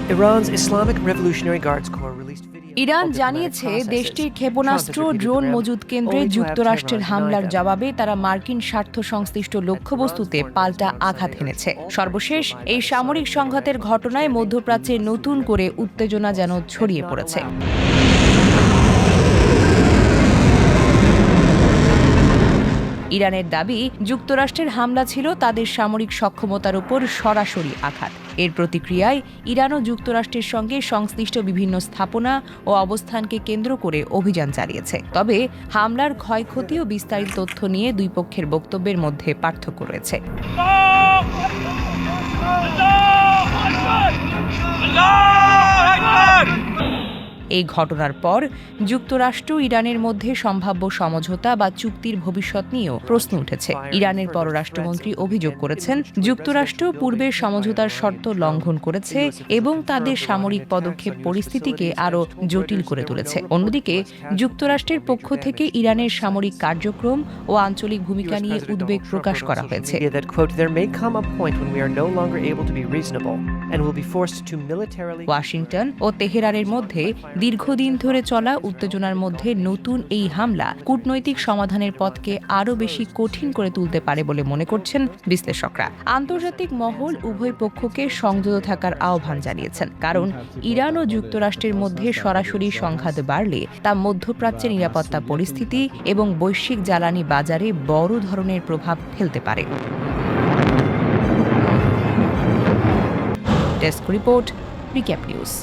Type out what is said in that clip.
Iran's Islamic Revolutionary Guards Corps released video. Iran জানিয়েছে দেশটির ক্ষেপণাস্ত্র ড্রোন মজুদ কেন্দ্রে যুক্তরাষ্ট্রের হামলার জবাবে তারা মার্কিন স্বার্থ সংশ্লিষ্ট লক্ষ্যবস্তুতে পাল্টা আঘাত হেনেছে। সর্বশেষ এই সামরিক সংঘাতের ঘটনায় মধ্যপ্রাচ্যে নতুন করে উত্তেজনা যেন ছড়িয়ে পড়েছে। ইরানের দাবি, যুক্তরাষ্ট্রের হামলা ছিল তাদের সামরিক সক্ষমতার উপর সরাসরি আঘাত। এর প্রতিক্রিয়ায় ইরানও যুক্তরাষ্ট্রের সঙ্গে সংশ্লিষ্ট বিভিন্ন স্থাপনা ও অবস্থানকে কেন্দ্র করে অভিযান চালিয়েছে। তবে হামলার ক্ষয়ক্ষতি ও বিস্তারিত তথ্য নিয়ে দুই পক্ষের বক্তব্যের মধ্যে পার্থক্য রয়েছে। এই ঘটনার পর যুক্তরাষ্ট্র ইরানের মধ্যে সম্ভাব্য সমঝোতা বা চুক্তির ভবিষ্যৎ নিয়েও প্রশ্ন উঠেছে। ইরানের পররাষ্ট্রমন্ত্রী অভিযোগ করেছেন, যুক্তরাষ্ট্র পূর্বের সমঝোতার শর্ত লঙ্ঘন করেছে এবং তাদের সামরিক পদক্ষেপ পরিস্থিতিকে আরও জটিল করে তুলেছে। অন্যদিকে যুক্তরাষ্ট্রের পক্ষ থেকে ইরানের সামরিক কার্যক্রম ও আঞ্চলিক ভূমিকা নিয়ে উদ্বেগ প্রকাশ করা হয়েছে। ওয়াশিংটন ও তেহরানের মধ্যে দীর্ঘদিন ধরে চলা উত্তেজনার মধ্যে নতুন এই হামলা কূটনৈতিক সমাধানের পথকে আরও বেশি কঠিন করে তুলতে পারে বলে মনে করছেন বিশ্লেষকরা। আন্তর্জাতিক মহল উভয় পক্ষকে সংযত থাকার আহ্বান জানিয়েছেন, কারণ ইরান ও যুক্তরাষ্ট্রের মধ্যে সরাসরি সংঘাত বাড়লে তা মধ্যপ্রাচ্যের নিরাপত্তা পরিস্থিতি এবং বৈশ্বিক জ্বালানি বাজারে বড় ধরনের প্রভাব ফেলতে পারে। Desk report, recap news.